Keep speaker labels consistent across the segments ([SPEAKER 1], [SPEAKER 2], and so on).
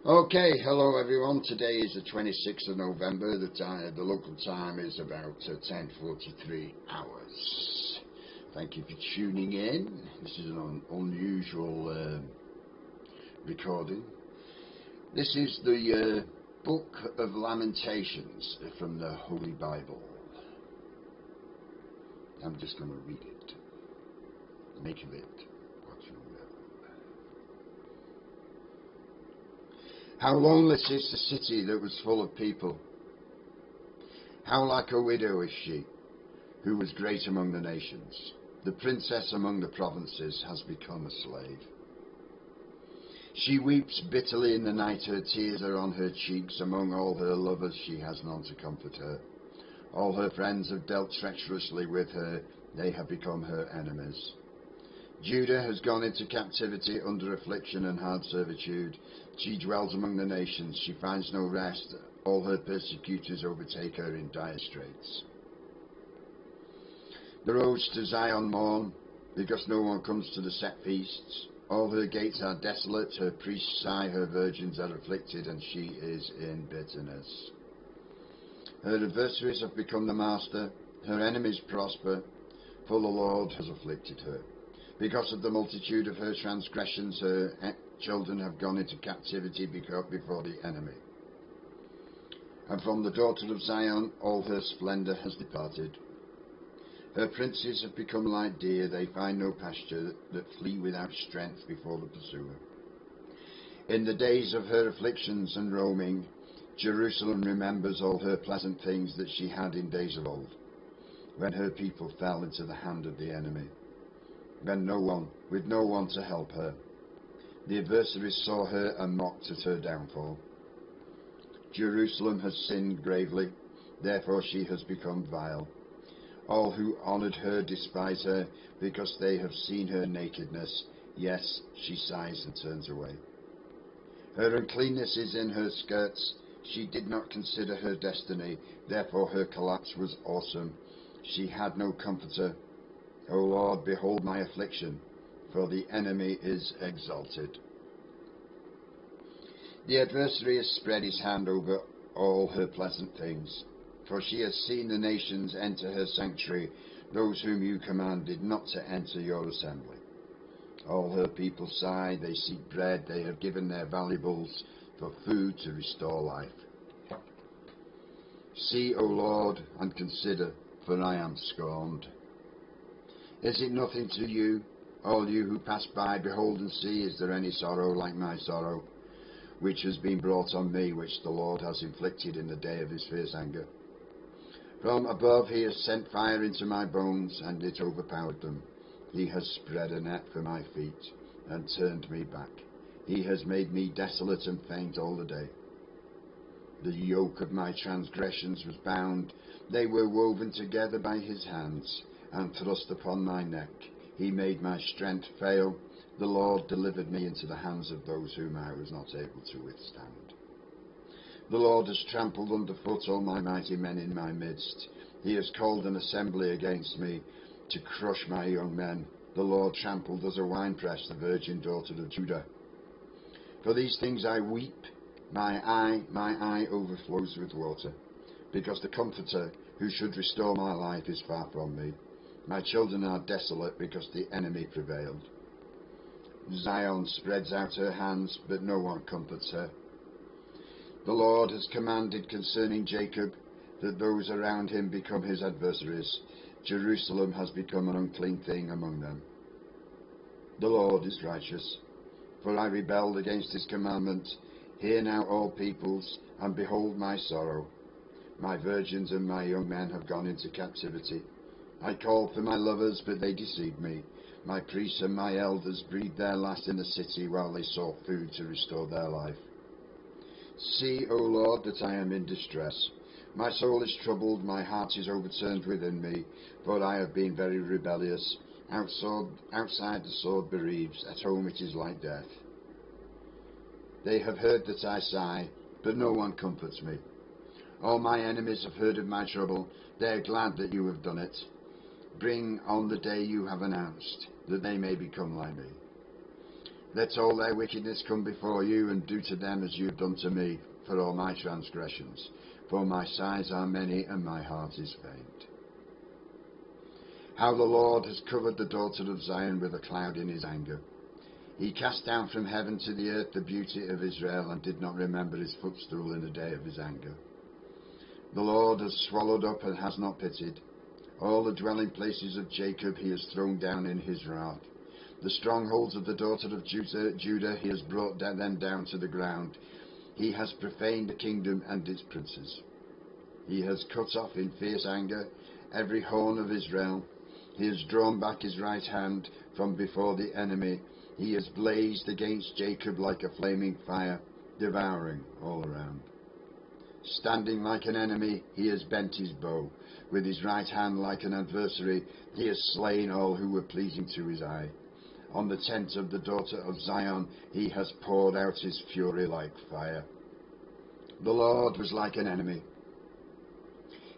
[SPEAKER 1] Okay, hello everyone. Today is the 26th of November. The local time is about 10:43 hours. Thank you for tuning in. This is an unusual recording. This is the book of Lamentations from the Holy Bible. I'm just going to read it. Make of it what you will. How loneless is the city that was full of people. How like a widow is she, who was great among the nations. The princess among the provinces has become a slave. She weeps bitterly in the night, her tears are on her cheeks. Among all her lovers she has none to comfort her. All her friends have dealt treacherously with her, they have become her enemies. Judah has gone into captivity under affliction and hard servitude. She dwells among the nations, she finds no rest. All her persecutors overtake her in dire straits. The roads to Zion mourn, because no one comes to the set feasts. All her gates are desolate, her priests sigh, her virgins are afflicted, and she is in bitterness. Her adversaries have become the master, her enemies prosper, for the Lord has afflicted her. Because of the multitude of her transgressions, her children have gone into captivity before the enemy. And from the daughter of Zion all her splendour has departed. Her princes have become like deer, they find no pasture, that flee without strength before the pursuer. In the days of her afflictions and roaming, Jerusalem remembers all her pleasant things that she had in days of old, when her people fell into the hand of the enemy. When with no one to help her. The adversaries saw her and mocked at her downfall. Jerusalem has sinned gravely, therefore she has become vile. All who honoured her despise her, because they have seen her nakedness. Yes, she sighs and turns away. Her uncleanness is in her skirts. She did not consider her destiny, therefore her collapse was awesome. She had no comforter. O Lord, behold my affliction, for the enemy is exalted. The adversary has spread his hand over all her pleasant things, for she has seen the nations enter her sanctuary, those whom you commanded not to enter your assembly. All her people sigh, they seek bread, they have given their valuables for food to restore life. See, O Lord, and consider, for I am scorned. Is it nothing to you, all you who pass by? Behold and see, is there any sorrow like my sorrow, which has been brought on me, which the Lord has inflicted in the day of his fierce anger? From above he has sent fire into my bones, and it overpowered them. He has spread a net for my feet, and turned me back. He has made me desolate and faint all the day. The yoke of my transgressions was bound, they were woven together by his hands, and thrust upon my neck. He made my strength fail. The Lord delivered me into the hands of those whom I was not able to withstand. The Lord has trampled underfoot all my mighty men in my midst. He has called an assembly against me to crush my young men. The Lord trampled as a winepress the virgin daughter of Judah. For these things I weep. My eye overflows with water, because the Comforter who should restore my life is far from me. My children are desolate because the enemy prevailed. Zion spreads out her hands, but no one comforts her. The Lord has commanded concerning Jacob that those around him become his adversaries. Jerusalem has become an unclean thing among them. The Lord is righteous, for I rebelled against his commandment. Hear now, all peoples, and behold my sorrow. My virgins and my young men have gone into captivity. I called for my lovers, but they deceived me. My priests and my elders breathed their last in the city while they sought food to restore their life. See, O Lord, that I am in distress. My soul is troubled, my heart is overturned within me, for I have been very rebellious. Outside the sword bereaves, at home it is like death. They have heard that I sigh, but no one comforts me. All my enemies have heard of my trouble. They are glad that you have done it. Bring on the day you have announced, that they may become like me. Let all their wickedness come before you, and do to them as you have done to me, for all my transgressions. For my sighs are many, and my heart is faint. How the Lord has covered the daughter of Zion with a cloud in his anger. He cast down from heaven to the earth the beauty of Israel, and did not remember his footstool in the day of his anger. The Lord has swallowed up and has not pitied. All the dwelling places of Jacob he has thrown down in his wrath. The strongholds of the daughter of Judah he has brought them down to the ground. He has profaned the kingdom and its princes. He has cut off in fierce anger every horn of Israel. He has drawn back his right hand from before the enemy. He has blazed against Jacob like a flaming fire, devouring all around. Standing like an enemy, he has bent his bow. With his right hand like an adversary, he has slain all who were pleasing to his eye. On the tent of the daughter of Zion, he has poured out his fury like fire. The Lord was like an enemy.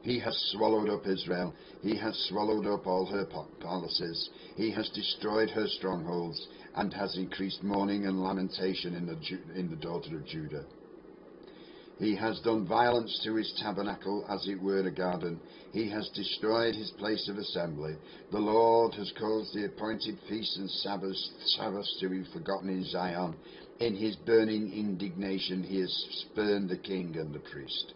[SPEAKER 1] He has swallowed up Israel. He has swallowed up all her palaces. He has destroyed her strongholds, and has increased mourning and lamentation in the daughter of Judah. He has done violence to his tabernacle, as it were a garden. He has destroyed his place of assembly. The Lord has caused the appointed feasts and Sabbaths to be forgotten in Zion. In his burning indignation he has spurned the king and the priest.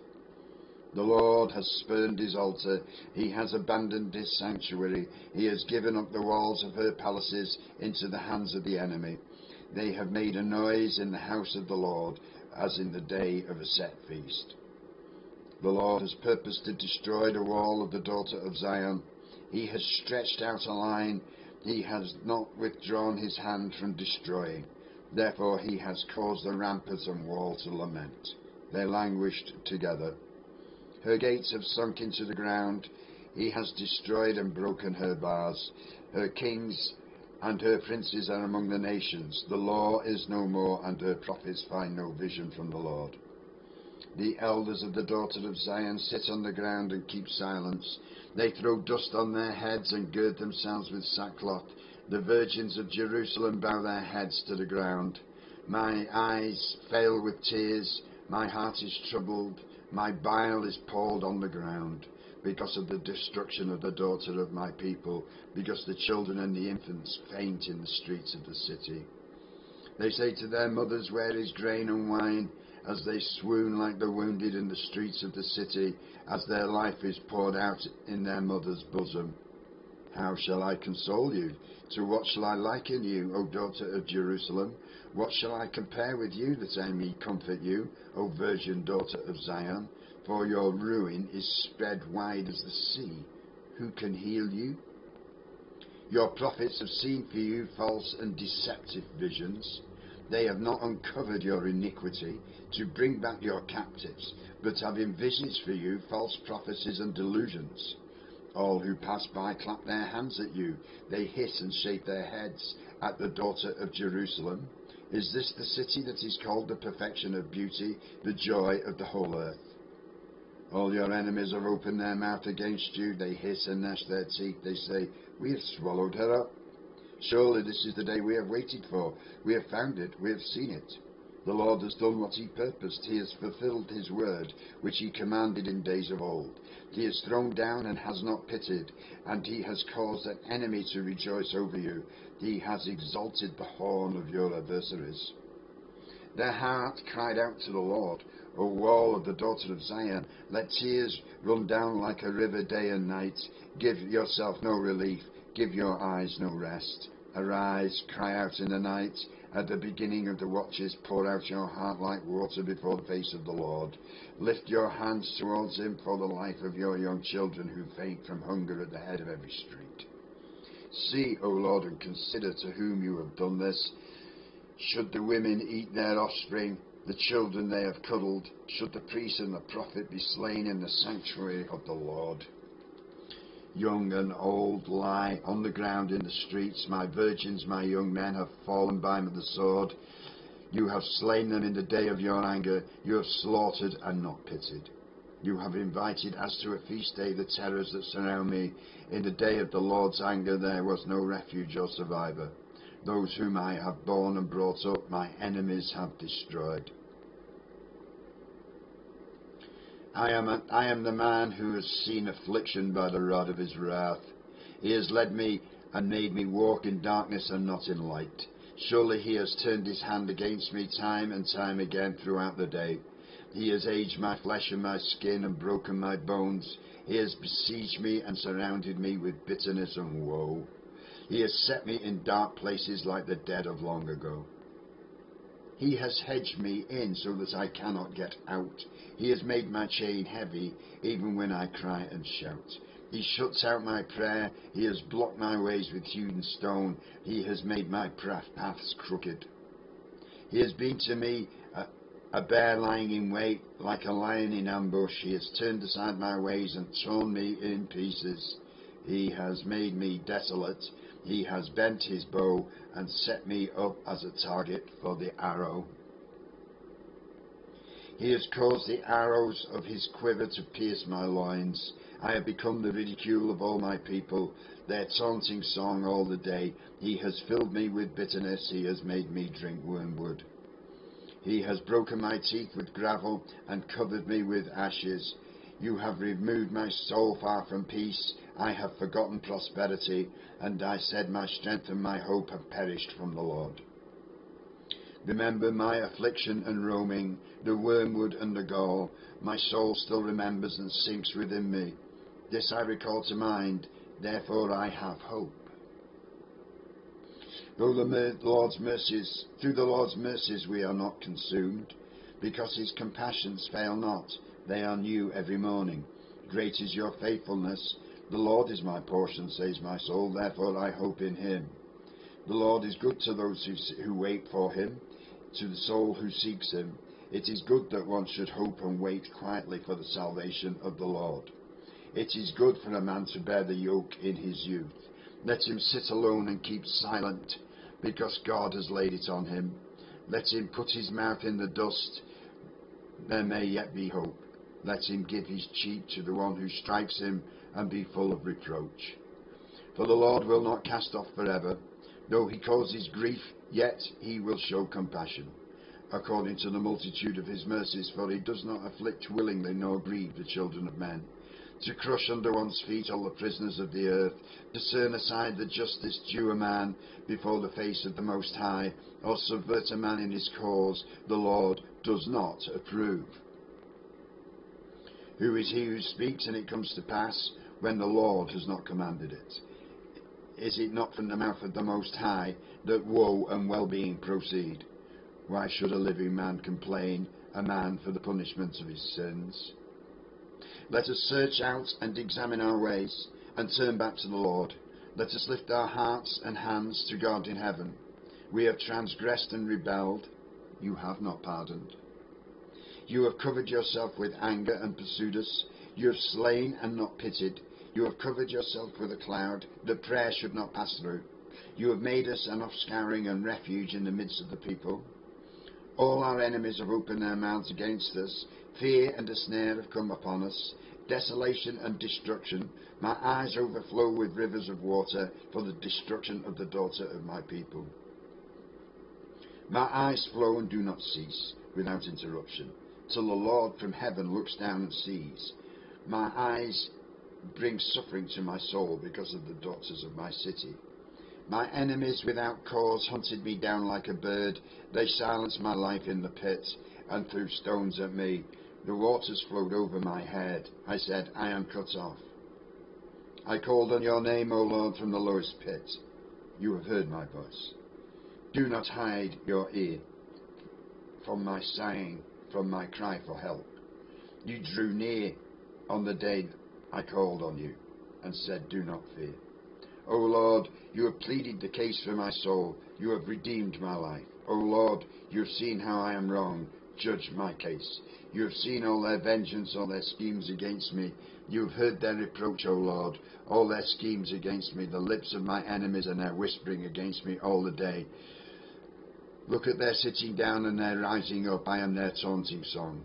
[SPEAKER 1] The Lord has spurned his altar. He has abandoned his sanctuary. He has given up the walls of her palaces into the hands of the enemy. They have made a noise in the house of the Lord, as in the day of a set feast. The Lord has purposed to destroy the wall of the daughter of Zion. He has stretched out a line. He has not withdrawn his hand from destroying. Therefore he has caused the rampart and wall to lament. They languished together. Her gates have sunk into the ground. He has destroyed and broken her bars. Her kings and her princes are among the nations. The law is no more, and her prophets find no vision from the Lord. The elders of the daughter of Zion sit on the ground and keep silence. They throw dust on their heads and gird themselves with sackcloth. The virgins of Jerusalem bow their heads to the ground. My eyes fail with tears. My heart is troubled. My bile is poured on the ground, because of the destruction of the daughter of my people, because the children and the infants faint in the streets of the city. They say to their mothers, where is grain and wine? As they swoon like the wounded in the streets of the city, as their life is poured out in their mother's bosom. How shall I console you? To what shall I liken you, O daughter of Jerusalem? What shall I compare with you, that I may comfort you, O virgin daughter of Zion? For your ruin is spread wide as the sea. Who can heal you? Your prophets have seen for you false and deceptive visions. They have not uncovered your iniquity to bring back your captives, but have envisaged for you false prophecies and delusions. All who pass by clap their hands at you. They hiss and shake their heads at the daughter of Jerusalem. Is this the city that is called the perfection of beauty, the joy of the whole earth? All your enemies have opened their mouth against you. They hiss and gnash their teeth. They say, we have swallowed her up. Surely this is the day we have waited for. We have found it. We have seen it. The Lord has done what he purposed. He has fulfilled his word, which he commanded in days of old. He has thrown down and has not pitied, and he has caused an enemy to rejoice over you. He has exalted the horn of your adversaries. Their heart cried out to the Lord, O wall of the daughter of Zion, let tears run down like a river day and night. Give yourself no relief, give your eyes no rest. Arise, cry out in the night. At the beginning of the watches, pour out your heart like water before the face of the Lord. Lift your hands towards him for the life of your young children who faint from hunger at the head of every street. See, O Lord, and consider to whom you have done this. Should the women eat their offspring, the children they have cuddled, should the priest and the prophet be slain in the sanctuary of the Lord? Young and old lie on the ground in the streets. My virgins, my young men have fallen by the sword. You have slain them in the day of your anger. You have slaughtered and not pitied. You have invited as to a feast day the terrors that surround me. In the day of the Lord's anger there was no refuge or survivor. Those whom I have borne and brought up, my enemies have destroyed. I am the man who has seen affliction by the rod of his wrath. He has led me and made me walk in darkness and not in light. Surely he has turned his hand against me time and time again throughout the day. He has aged my flesh and my skin and broken my bones. He has besieged me and surrounded me with bitterness and woe. He has set me in dark places like the dead of long ago. He has hedged me in so that I cannot get out. He has made my chain heavy, even when I cry and shout. He shuts out my prayer. He has blocked my ways with hewn stone. He has made my paths crooked. He has been to me a bear lying in wait, like a lion in ambush. He has turned aside my ways and torn me in pieces. He has made me desolate. He has bent his bow and set me up as a target for the arrow. He has caused the arrows of his quiver to pierce my loins. I have become the ridicule of all my people, their taunting song all the day. He has filled me with bitterness. He has made me drink wormwood. He has broken my teeth with gravel and covered me with ashes. You have removed my soul far from peace. I have forgotten prosperity, and I said, my strength and my hope have perished from the Lord. Remember my affliction and roaming, the wormwood and the gall. My soul still remembers and sinks within me. This I recall to mind, therefore I have hope. Through the Lord's mercies we are not consumed, because his compassions fail not. They are new every morning. Great is your faithfulness. The Lord is my portion, says my soul, therefore I hope in him. The Lord is good to those who wait for him, to the soul who seeks him. It is good that one should hope and wait quietly for the salvation of the Lord. It is good for a man to bear the yoke in his youth. Let him sit alone and keep silent, because God has laid it on him. Let him put his mouth in the dust. There may yet be hope. Let him give his cheek to the one who strikes him and be full of reproach. For the Lord will not cast off forever. Though he causes grief, yet he will show compassion, according to the multitude of his mercies, for he does not afflict willingly nor grieve the children of men. To crush under one's feet all the prisoners of the earth, to turn aside the justice due a man before the face of the Most High, or subvert a man in his cause, the Lord does not approve. Who is he who speaks and it comes to pass, when the Lord has not commanded it? Is it not from the mouth of the Most High that woe and well-being proceed? Why should a living man complain, a man for the punishment of his sins? Let us search out and examine our ways, and turn back to the Lord. Let us lift our hearts and hands to God in heaven. We have transgressed and rebelled. You have not pardoned. You have covered yourself with anger and pursued us. You have slain and not pitied. You have covered yourself with a cloud, that prayer should not pass through. You have made us an offscouring and refuge in the midst of the people. All our enemies have opened their mouths against us. Fear and a snare have come upon us. Desolation and destruction. My eyes overflow with rivers of water for the destruction of the daughter of my people. My eyes flow and do not cease, without interruption, till the Lord from heaven looks down and sees. My eyes bring suffering to my soul because of the daughters of my city. My enemies without cause hunted me down like a bird. They silenced my life in the pit and threw stones at me. The waters flowed over my head. I said, I am cut off. I called on your name, O Lord, from the lowest pit. You have heard my voice. Do not hide your ear from my sighing, from my cry for help. You drew near on the day I called on you and said, do not fear. O Lord, you have pleaded the case for my soul. You have redeemed my life. O Lord, you have seen how I am wrong. Judge my case. You have seen all their vengeance, all their schemes against me. You have heard their reproach, O Lord, all their schemes against me. The lips of my enemies and their whispering against me all the day. Look at their sitting down and their rising up. I am their taunting song.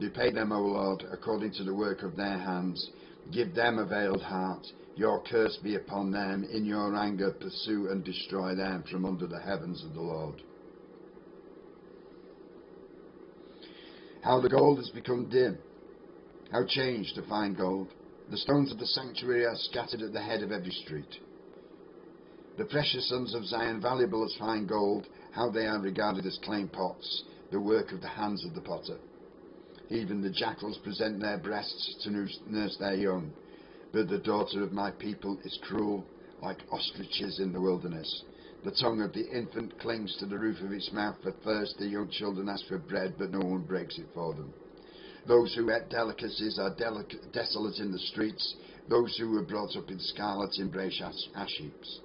[SPEAKER 1] Repay them, O Lord, according to the work of their hands. Give them a veiled heart. Your curse be upon them. In your anger pursue and destroy them from under the heavens of the Lord. How the gold has become dim. How changed to fine gold. The stones of the sanctuary are scattered at the head of every street. The precious sons of Zion, valuable as fine gold, how they are regarded as clay pots, the work of the hands of the potter. Even the jackals present their breasts to nurse their young. But the daughter of my people is cruel, like ostriches in the wilderness. The tongue of the infant clings to the roof of its mouth for thirst. The young children ask for bread, but no one breaks it for them. Those who ate delicacies are desolate in the streets. Those who were brought up in scarlet embrace ash heaps.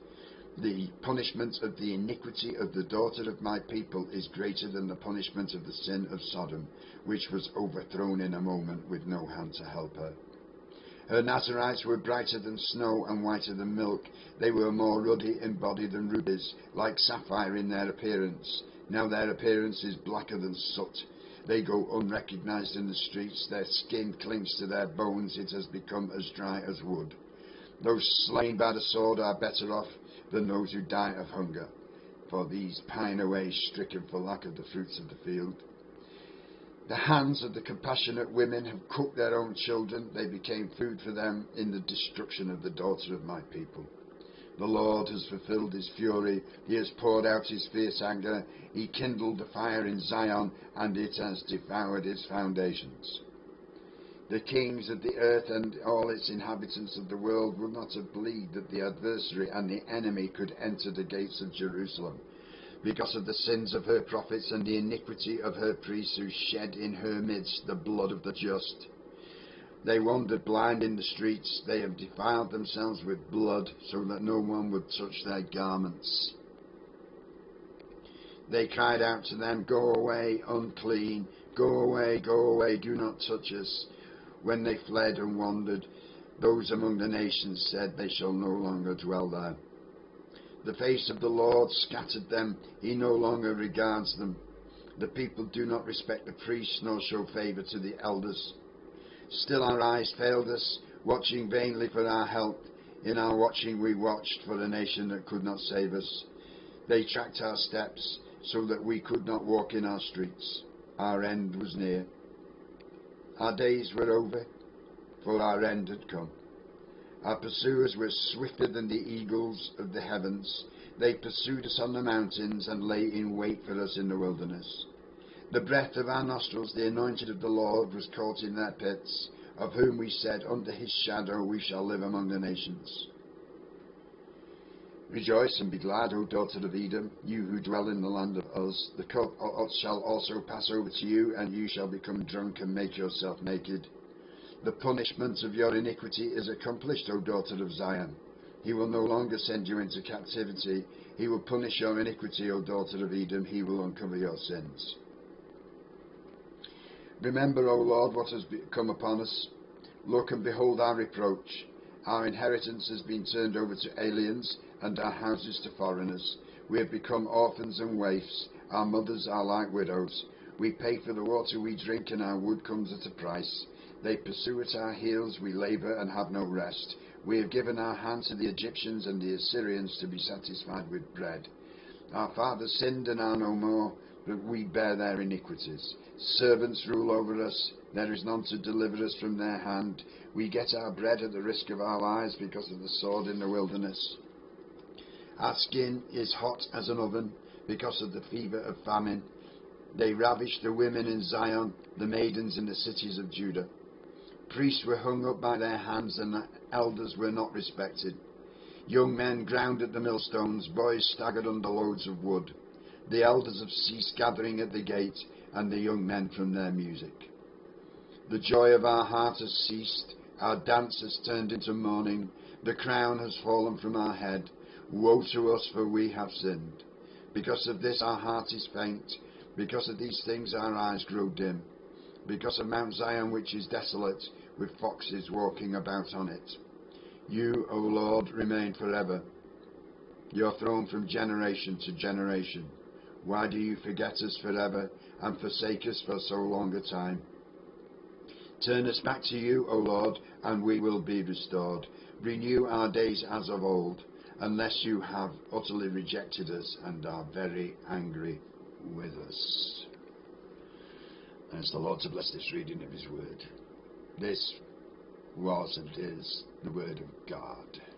[SPEAKER 1] The punishment of the iniquity of the daughter of my people is greater than the punishment of the sin of Sodom, which was overthrown in a moment with no hand to help her. Her Nazarites were brighter than snow and whiter than milk. They were more ruddy in body than rubies, like sapphire in their appearance. Now their appearance is blacker than soot. They go unrecognized in the streets. Their skin clings to their bones. It has become as dry as wood. Those slain by the sword are better off than those who die of hunger, for these pine away, stricken for lack of the fruits of the field. The hands of the compassionate women have cooked their own children. They became food for them in the destruction of the daughter of my people. The Lord has fulfilled his fury. He has poured out his fierce anger. He kindled the fire in Zion, and it has devoured its foundations. The kings of the earth and all its inhabitants of the world will not have believed that the adversary and the enemy could enter the gates of Jerusalem, because of the sins of her prophets and the iniquity of her priests who shed in her midst the blood of the just. They wandered blind in the streets. They have defiled themselves with blood, so that no one would touch their garments. They cried out to them, "Go away, unclean, go away, do not touch us." When they fled and wandered, those among the nations said, "They shall no longer dwell there." The face of the Lord scattered them. He no longer regards them. The people do not respect the priests, nor show favor to the elders. Still our eyes failed us, watching vainly for our help. In our watching we watched for a nation that could not save us. They tracked our steps, so that we could not walk in our streets. Our end was near. Our days were over, for our end had come. Our pursuers were swifter than the eagles of the heavens. They pursued us on the mountains and lay in wait for us in the wilderness. The breath of our nostrils, the anointed of the Lord, was caught in their pits, of whom we said, "Under his shadow we shall live among the nations." Rejoice and be glad, O daughter of Edom, you who dwell in the land of Uz. The cup shall also pass over to you, and you shall become drunk and make yourself naked. The punishment of your iniquity is accomplished, O daughter of Zion. He will no longer send you into captivity. He will punish your iniquity, O daughter of Edom. He will uncover your sins. Remember, O Lord, what has come upon us. Look and behold our reproach. Our inheritance has been turned over to aliens, and our houses to foreigners. We have become orphans and waifs. Our mothers are like widows. We pay for the water we drink, and our wood comes at a price. They pursue at our heels. We labor and have no rest. We have given our hand to the Egyptians and the Assyrians to be satisfied with bread. Our fathers sinned and are no more, but we bear their iniquities. Servants rule over us. There is none to deliver us from their hand. We get our bread at the risk of our lives because of the sword in the wilderness. Our skin is hot as an oven because of the fever of famine. They ravished the women in Zion, the maidens in the cities of Judah. Priests were hung up by their hands, and the elders were not respected. Young men ground at the millstones, boys staggered under loads of wood. The elders have ceased gathering at the gate, and the young men from their music. The joy of our heart has ceased, our dance has turned into mourning, the crown has fallen from our head. Woe to us, for we have sinned. Because of this our heart is faint, because of these things our eyes grow dim, because of Mount Zion which is desolate, with foxes walking about on it. You, O Lord, remain forever, your throne from generation to generation. Why do you forget us forever and forsake us for so long a time? Turn us back to you, O Lord, and we will be restored. Renew our days as of old, unless you have utterly rejected us and are very angry with us. And it's the Lord to bless this reading of his word. This was and is the word of God.